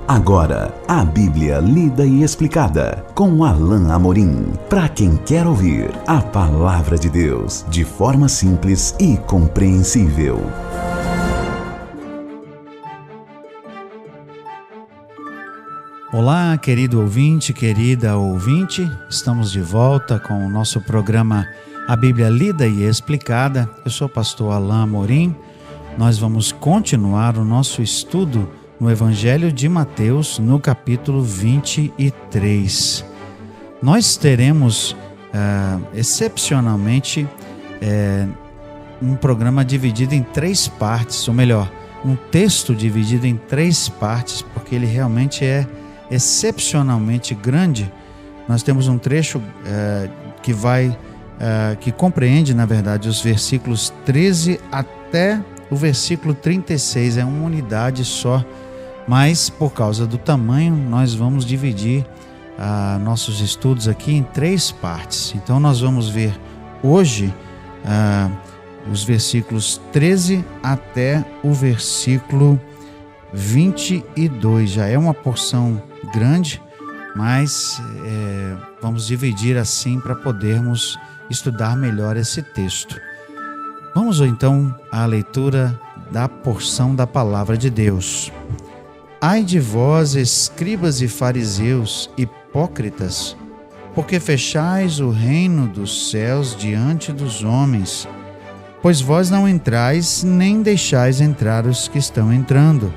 Agora, a Bíblia lida e explicada com Alain Amorim. Para quem quer ouvir a Palavra de Deus de forma simples e compreensível. Olá, querido ouvinte, querida ouvinte. Estamos de volta com o nosso programa A Bíblia Lida e Explicada. Eu sou o pastor Alain Amorim. Nós vamos continuar o nosso estudo no Evangelho de Mateus, no capítulo 23. Nós teremos, excepcionalmente, um programa dividido em 3 partes, ou melhor, um texto dividido em 3 partes, porque ele realmente é excepcionalmente grande. Nós temos um trecho que compreende, na verdade, os versículos 13 até o versículo 36, é uma unidade só, mas por causa do tamanho, nós vamos dividir nossos estudos aqui em 3 partes. Então nós vamos ver hoje os versículos 13 até o versículo 22. Já é uma porção grande, mas vamos dividir assim para podermos estudar melhor esse texto. Vamos então à leitura da porção da Palavra de Deus. Ai de vós, escribas e fariseus, hipócritas, porque fechais o reino dos céus diante dos homens, pois vós não entrais, nem deixais entrar os que estão entrando.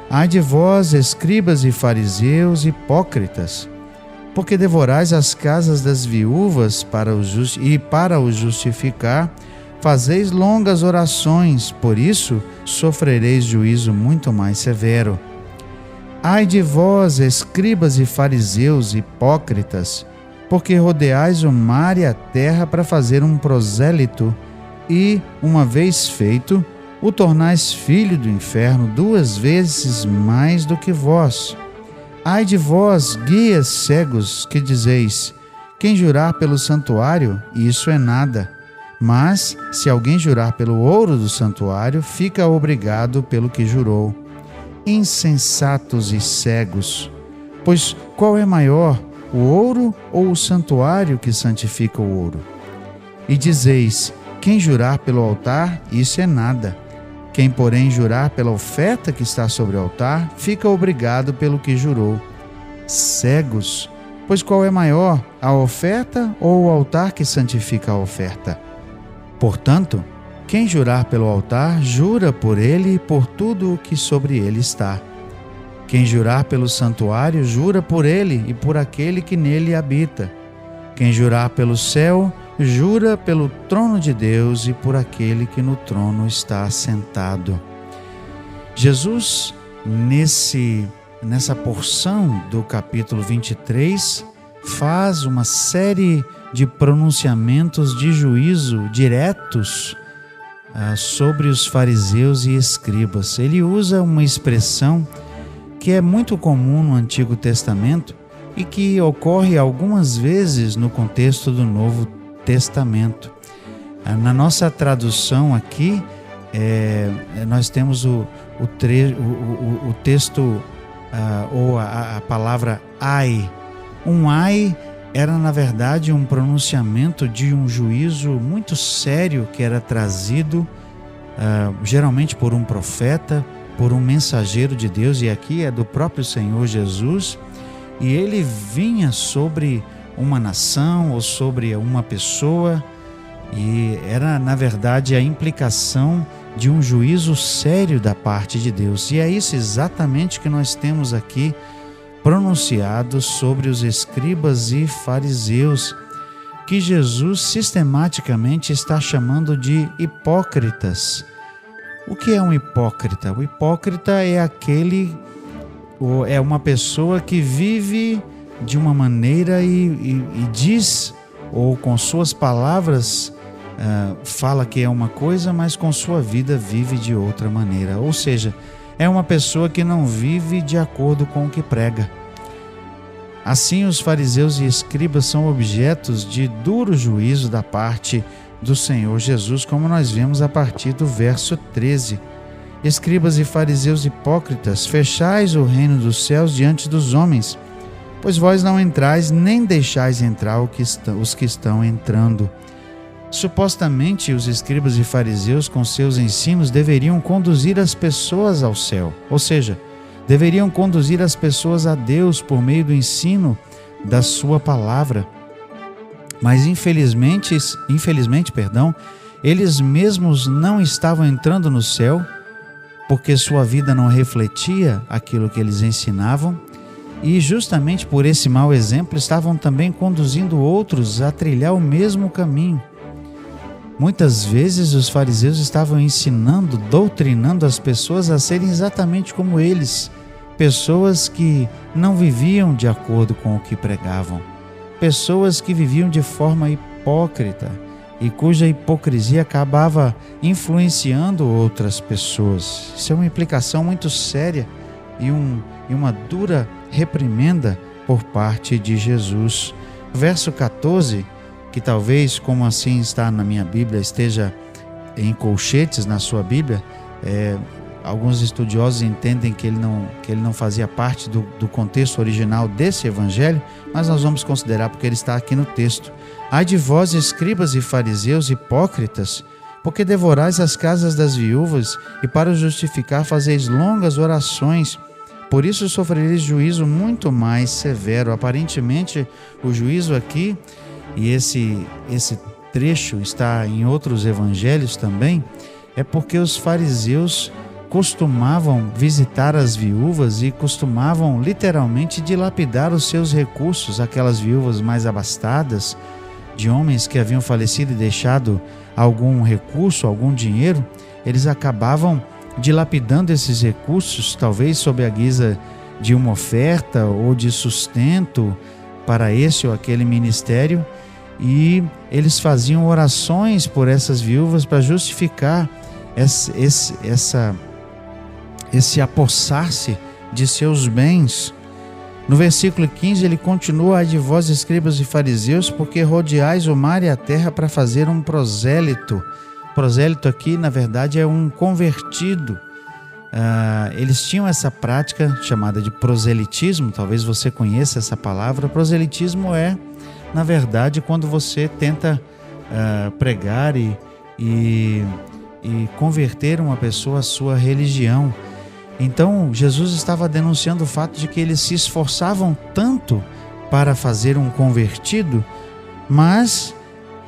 Ai de vós, escribas e fariseus, hipócritas, porque devorais as casas das viúvas para os justificar, fazeis longas orações, por isso sofrereis juízo muito mais severo. Ai de vós, escribas e fariseus, hipócritas, porque rodeais o mar e a terra para fazer um prosélito, e, uma vez feito, o tornais filho do inferno 2 vezes mais do que vós. Ai de vós, guias cegos, que dizeis: quem jurar pelo santuário, isso é nada. Mas, se alguém jurar pelo ouro do santuário, fica obrigado pelo que jurou. Insensatos e cegos, pois qual é maior, o ouro ou o santuário que santifica o ouro? E dizeis: quem jurar pelo altar, isso é nada. Quem, porém, jurar pela oferta que está sobre o altar, fica obrigado pelo que jurou. Cegos, pois qual é maior, a oferta ou o altar que santifica a oferta? Portanto, quem jurar pelo altar, jura por ele e por tudo o que sobre ele está. Quem jurar pelo santuário, jura por ele e por aquele que nele habita. Quem jurar pelo céu, jura pelo trono de Deus e por aquele que no trono está assentado. Jesus, nessa porção do capítulo 23, faz uma série de pronunciamentos de juízo diretos sobre os fariseus e escribas. Ele usa uma expressão que é muito comum no Antigo Testamento e que ocorre algumas vezes no contexto do Novo Testamento. Na nossa tradução aqui, nós temos o texto ou a palavra ai. Um ai era, na verdade, um pronunciamento de um juízo muito sério que era trazido geralmente por um profeta, por um mensageiro de Deus, e aqui é do próprio Senhor Jesus, e ele vinha sobre uma nação ou sobre uma pessoa, e era, na verdade, a implicação de um juízo sério da parte de Deus. E é isso exatamente que nós temos aqui pronunciado sobre os escribas e fariseus, que Jesus sistematicamente está chamando de hipócritas. O que é um hipócrita? O hipócrita é uma pessoa que vive de uma maneira e diz, ou com suas palavras fala que é uma coisa, mas com sua vida vive de outra maneira. Ou seja, é uma pessoa que não vive de acordo com o que prega. Assim, os fariseus e escribas são objetos de duro juízo da parte do Senhor Jesus, como nós vemos a partir do verso 13. escribas e fariseus hipócritas, fechais o reino dos céus diante dos homens, pois vós não entrais nem deixais entrar os que estão entrando. Supostamente, os escribas e fariseus, com seus ensinos, deveriam conduzir as pessoas ao céu, ou seja, deveriam conduzir as pessoas a Deus por meio do ensino da sua palavra. Mas infelizmente, eles mesmos não estavam entrando no céu, porque sua vida não refletia aquilo que eles ensinavam, e justamente por esse mau exemplo estavam também conduzindo outros a trilhar o mesmo caminho. Muitas vezes os fariseus estavam ensinando, doutrinando as pessoas a serem exatamente como eles, pessoas que não viviam de acordo com o que pregavam, pessoas que viviam de forma hipócrita e cuja hipocrisia acabava influenciando outras pessoas. Isso é uma implicação muito séria e uma dura reprimenda por parte de Jesus. Verso 14, que talvez, como assim está na minha Bíblia, esteja em colchetes na sua Bíblia, alguns estudiosos entendem que ele não fazia parte do contexto original desse evangelho, mas nós vamos considerar porque ele está aqui no texto. Ai de vós, escribas e fariseus hipócritas, porque devorais as casas das viúvas e para o justificar fazeis longas orações. Por isso sofrereis juízo muito mais severo. Aparentemente, o juízo aqui, e esse trecho está em outros evangelhos também, é porque os fariseus costumavam visitar as viúvas e costumavam literalmente dilapidar os seus recursos, aquelas viúvas mais abastadas, de homens que haviam falecido e deixado algum recurso, algum dinheiro. Eles acabavam dilapidando esses recursos, talvez sob a guisa de uma oferta ou de sustento para esse ou aquele ministério, e eles faziam orações por essas viúvas para justificar esse apossar-se de seus bens. No versículo 15 ele continua: ai de vós, escribas e fariseus, porque rodeais o mar e a terra para fazer um prosélito. Prosélito aqui, na verdade, é um convertido. Eles tinham essa prática chamada de proselitismo, talvez você conheça essa palavra. Proselitismo é, na verdade, quando você tenta pregar e converter uma pessoa à sua religião. Então, Jesus estava denunciando o fato de que eles se esforçavam tanto para fazer um convertido, mas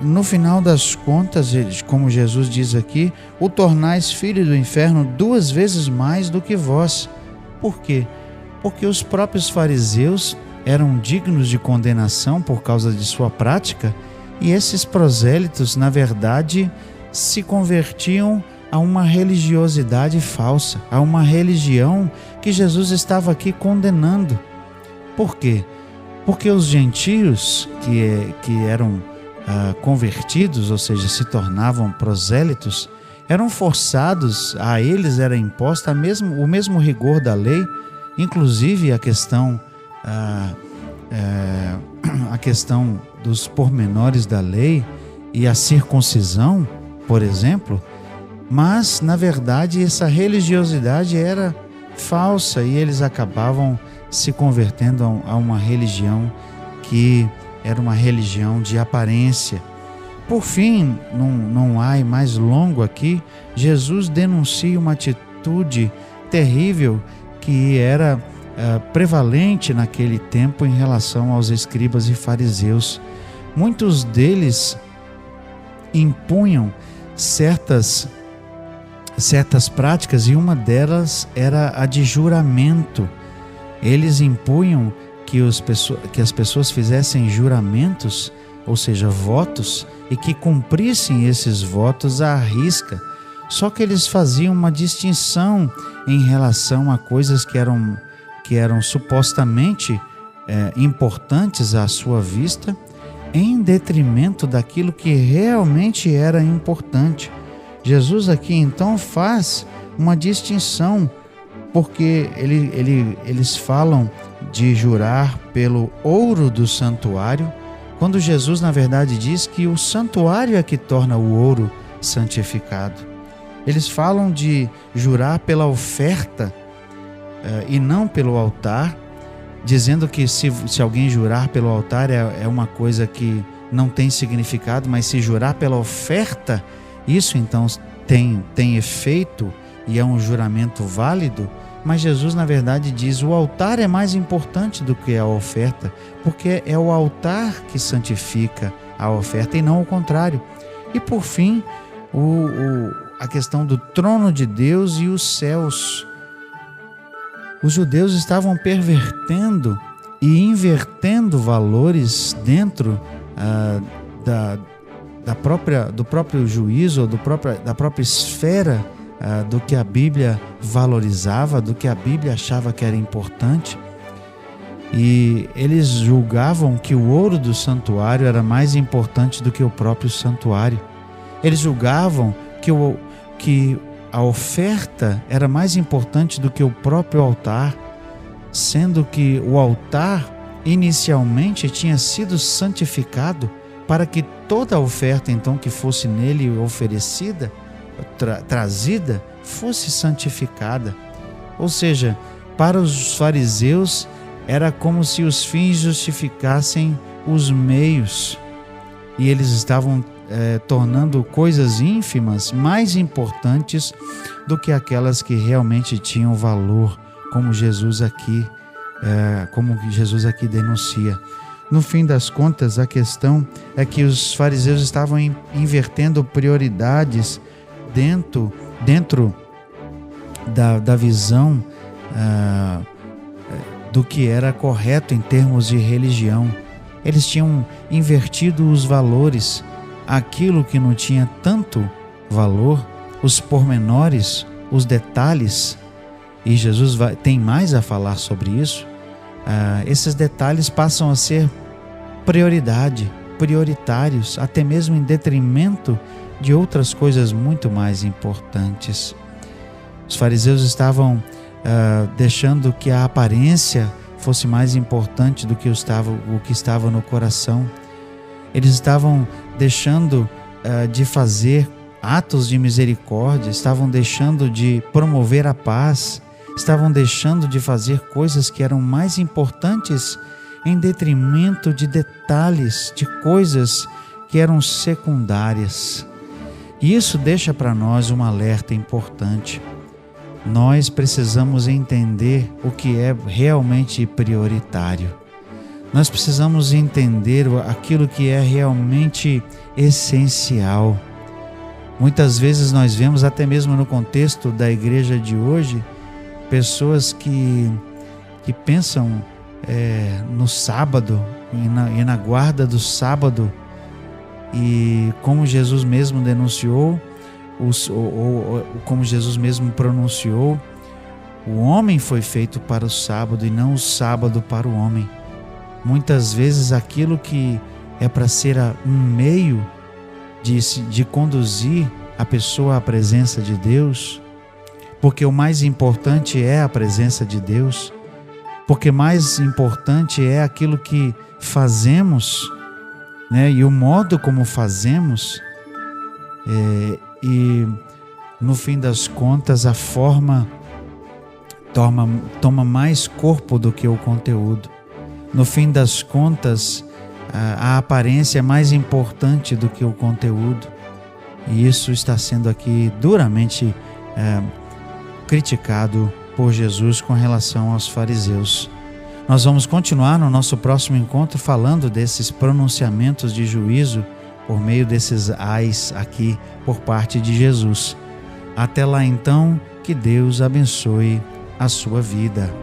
no final das contas, como Jesus diz aqui, o tornais filho do inferno 2 vezes mais do que vós. Por quê? Porque os próprios fariseus eram dignos de condenação por causa de sua prática, e esses prosélitos, na verdade, se convertiam a uma religiosidade falsa, a uma religião que Jesus estava aqui condenando. Por quê? Porque os gentios que eram convertidos, ou seja, se tornavam prosélitos, eram forçados, a eles era imposta o mesmo rigor da lei, inclusive a questão dos pormenores da lei e a circuncisão, por exemplo. Mas, na verdade, essa religiosidade era falsa e eles acabavam se convertendo a uma religião que era uma religião de aparência. Por fim, num ai mais longo aqui, Jesus denuncia uma atitude terrível que era prevalente naquele tempo em relação aos escribas e fariseus. Muitos deles impunham certas práticas, e uma delas era a de juramento. Eles impunham que as pessoas fizessem juramentos, ou seja, votos, e que cumprissem esses votos à risca. Só que eles faziam uma distinção em relação a coisas que eram supostamente importantes à sua vista, em detrimento daquilo que realmente era importante. Jesus aqui então faz uma distinção, porque eles falam de jurar pelo ouro do santuário, quando Jesus na verdade diz que o santuário é que torna o ouro santificado. Eles falam de jurar pela oferta e não pelo altar, dizendo que se alguém jurar pelo altar é uma coisa que não tem significado, mas se jurar pela oferta, isso então tem efeito e é um juramento válido. Mas Jesus, na verdade, diz: o altar é mais importante do que a oferta, porque é o altar que santifica a oferta e não o contrário. E por fim, a questão do trono de Deus e os céus. Os judeus estavam pervertendo e invertendo valores dentro do próprio juízo, da própria esfera do que a Bíblia valorizava, do que a Bíblia achava que era importante. E eles julgavam que o ouro do santuário era mais importante do que o próprio santuário. Eles julgavam que a oferta era mais importante do que o próprio altar, sendo que o altar inicialmente tinha sido santificado para que toda a oferta então que fosse nele oferecida, trazida, fosse santificada. Ou seja, para os fariseus era como se os fins justificassem os meios, e eles estavam tornando coisas ínfimas mais importantes do que aquelas que realmente tinham valor, como Jesus aqui denuncia. No fim das contas, a questão é que os fariseus estavam invertendo prioridades dentro da visão do que era correto em termos de religião. Eles tinham invertido os valores, aquilo que não tinha tanto valor, os pormenores, os detalhes, e Jesus tem mais a falar sobre isso. Esses detalhes passam a ser prioritários, até mesmo em detrimento de outras coisas muito mais importantes. Os fariseus estavam deixando que a aparência fosse mais importante do que o que estava no coração. Eles estavam deixando de fazer atos de misericórdia, estavam deixando de promover a paz, estavam deixando de fazer coisas que eram mais importantes em detrimento de detalhes, de coisas que eram secundárias. E isso deixa para nós um alerta importante. Nós precisamos entender o que é realmente prioritário. Nós precisamos entender aquilo que é realmente essencial. Muitas vezes nós vemos, até mesmo no contexto da igreja de hoje, pessoas que pensam no sábado e na guarda do sábado, e como Jesus mesmo denunciou, como Jesus mesmo pronunciou, o homem foi feito para o sábado e não o sábado para o homem. Muitas vezes aquilo que é para ser um meio de conduzir a pessoa à presença de Deus, porque o mais importante é a presença de Deus, porque mais importante é aquilo que fazemos, né? E o modo como fazemos, e no fim das contas a forma toma mais corpo do que o conteúdo. No fim das contas, a aparência é mais importante do que o conteúdo, e isso está sendo aqui duramente criticado por Jesus com relação aos fariseus. Nós vamos continuar no nosso próximo encontro falando desses pronunciamentos de juízo por meio desses ais aqui por parte de Jesus. Até lá então, que Deus abençoe a sua vida.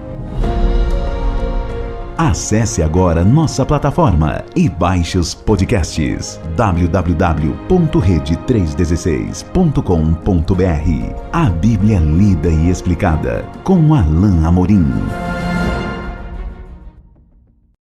Acesse agora nossa plataforma e baixe os podcasts www.rede316.com.br. A Bíblia lida e explicada com Alain Amorim.